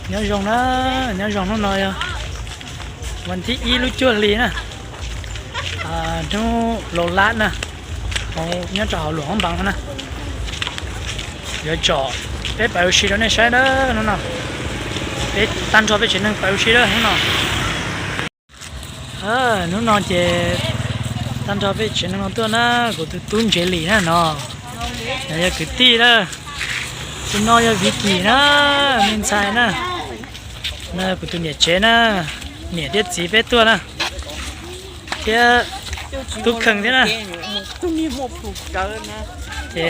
nhớ rồng đó nhớ rồng nó nóiวันที่อีรู้จัวลีนะนู้โลลาดนะเขาเนี่ยจะเอาหลวงบังนะเดี๋ยวจ่อไปไปอุชิแล้วเนี่ยใช่เด้อนั่นน่ะไปตั้งจอไปเฉยนึงไปอุชิเด้อนั่นน่ะนู้นนอนเจตั้งจอไปเฉยนึงตัวนะกูตุ้นเจลีนะเนาะอย่าคือตีนะคุณน้อยอย่าวิกีนะมินไซนะนะกูตุ้นเนี่ยเจนะเนี่ยเด็ดสีเป็ดตัวนะเจ้าทุกครั้งที่นะตุ้มีหมวกผูกเกินนะเจ้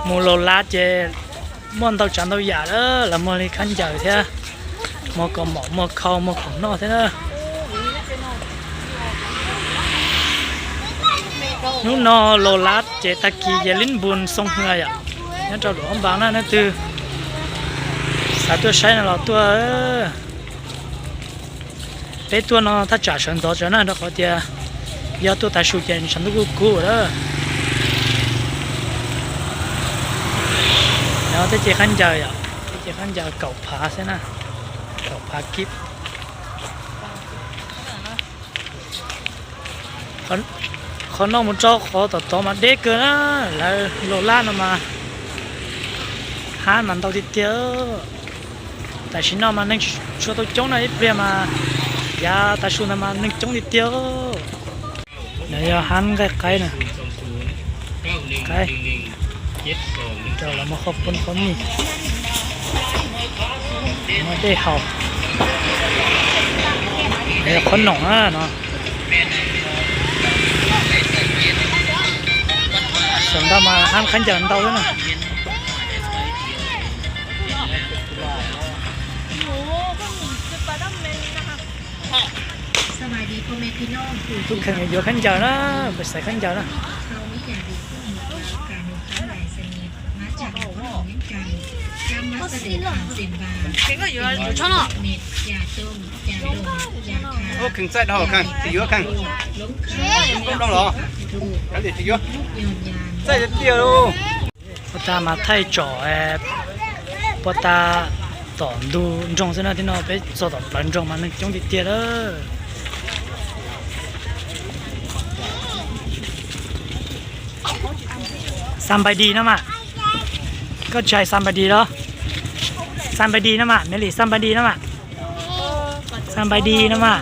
มูโลลาเจ้มอนเตาจันเตาหยาเด้อแล้วมอนี่ขันเจ้าเท่มอกระหม่อมมอเข้ามอของนอกเท่นะนู้นนอโลลาเจ้ตะกี้เยลินบุญทรงเงยอ่ะนั่นเจ้าหลวงบางนั่นนั่นคือสาตัวใช้น่ะเราตัวเป็ดตัวน้องถ้าจ่าฉันต่อจากนั้นเราขอเดียยาตัวตาชูเย็นฉันต้องกู้แล้วแล้วถ้าเจ้าขันเจ้าอ่ะเจ้าขันเจ้าเก่าผาใช่ไหมเก่าผากิบเขาน้องมันเจ้าขอต่อมาเด็กเกินนะแล้วโลล่านะมาหามันตัวเดียวแต่ฉันน้องมันนั่งช่วยตัวจ้องนะไอ้เปรี้ยมายาตาชูน้ำมันนึกจ้องนิดเดียวเดี๋ยวหันใกล้ๆนะใกล้เดี๋ยวเรามาขอบคุณเขานี่มาได้เขาเดี๋ยวคนหนองอ่ะเนาะสมดามาหันขันจันเตาด้วยนะทุกครั้งเยอะขันเจ้านะไปใส่ขันเจ้านะโอ้ขึ้นใส่ดอกกันตีเยอะกันต้องหรอกันตีเยอะใส่เดียวดูพอตามาไทยจ่อพอตาตอนดูจงเส้นนั้นที่น้องไปสอดหลังจงมานึกจงติดเดียวเลยซัมบดีนะมะก็ใช้ซัมบดีเหรอซัมบดีนะมะเมลี่ซัมบดีนะมะซัมบดีนะมะ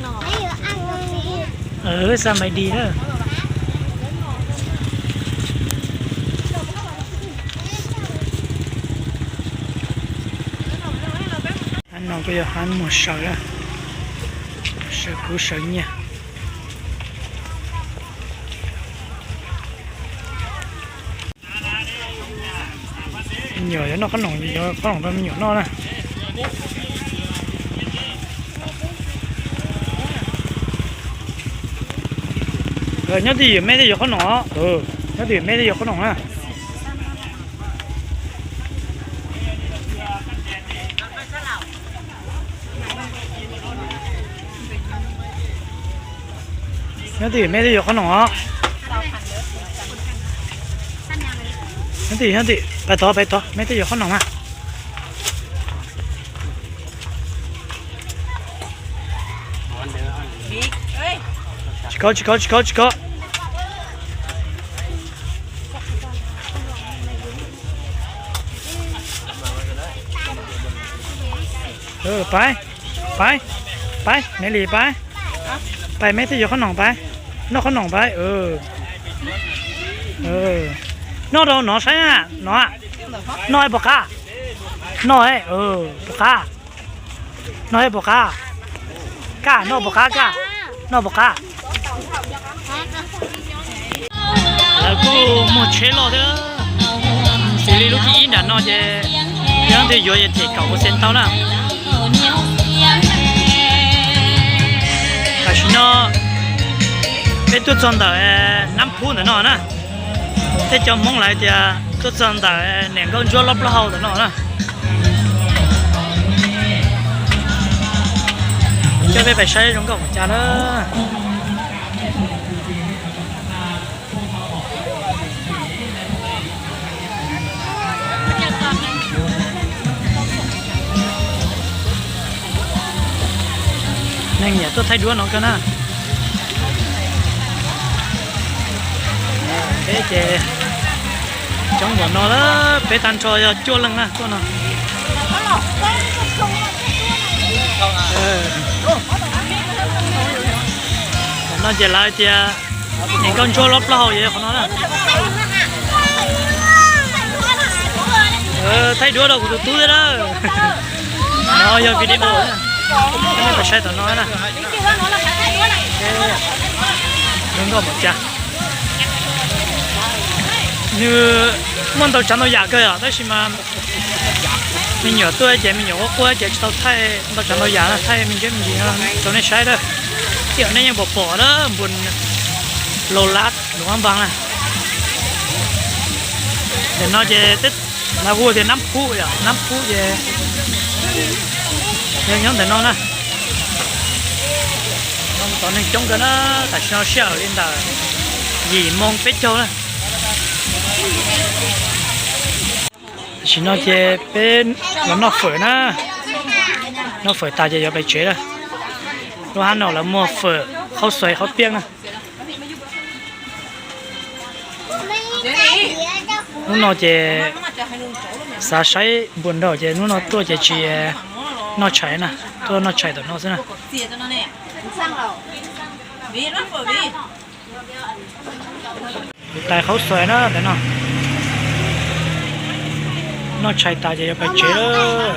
ซัมบดีเด้ออันน้องก็จะหันหมดเช้าแล้วเช้ากูเช้าเนี่ยnhiều cho nó có nòng gì cho có nòng tao nhiều nó nè rồi nhớ thì mấy cái gì có nòng nhớ thì mấy cái gì có nòng á nhớ thì mấy cái gì có nòng á nhớ thìไปต่อไม่ได้อยู่ข้างนอกอ่ะชิคกี้ไปเมลี่ไปไม่ได้อยู่ข้างนอกไปนอกข้างนอกไปnó đâu nó sai à nó nói bọc à nói bọc à nói bọc à cả nó bọc à cả nó bọc à là cô một chế lo đó xử lý lúc khi đã nói về yang thì rồi thì cậu có xem tao nào cả khi nó cái tôi chọn đó năm phút nữa nó nè thế cho mong lại thì tôi chọn tại nền con chua lấp lâu đó nè cho về phải xây trong cổng cha đó nên nhà tôi thấy đua nó cơ na thế chè trong bọn nó đó bé tan cho chua lưng na con nó nó chè lại chè những con chua lóp lâu vậy của nó là thấy đua đâu của tôi đó nó giờ video đó cái phải sai tao nói nè đừng có một cha như món tàu chẳng tàu giả cơ à đó là mà mình nhỏ tôi chị mình nhỏ quá chị tàu thay tàu chẳng tàu giả là thay mình cái gì đó cho nên sai đó kiểu nàyยังbỏ đó buồn lô lát đúng không bằng này để nó về tết là vua thì 5 phút vậy 5 phút về nhóm để nó nè nó tao nên chống cái nó tại sao sợ lên là gì mong phết châu nè chỉ nó chơi bên nó phở na nó phở ta chơi bị chế rồi nó hắn nào là mua phở khâu xoài khâu piêng nè nó chơi sa sấy buồn đầu chơi nó tôi chơi chỉ nó chạy nè tôi nó chạy được nó thế nè tại khâu xoài nó để nó chạy tại chơi bị chế đó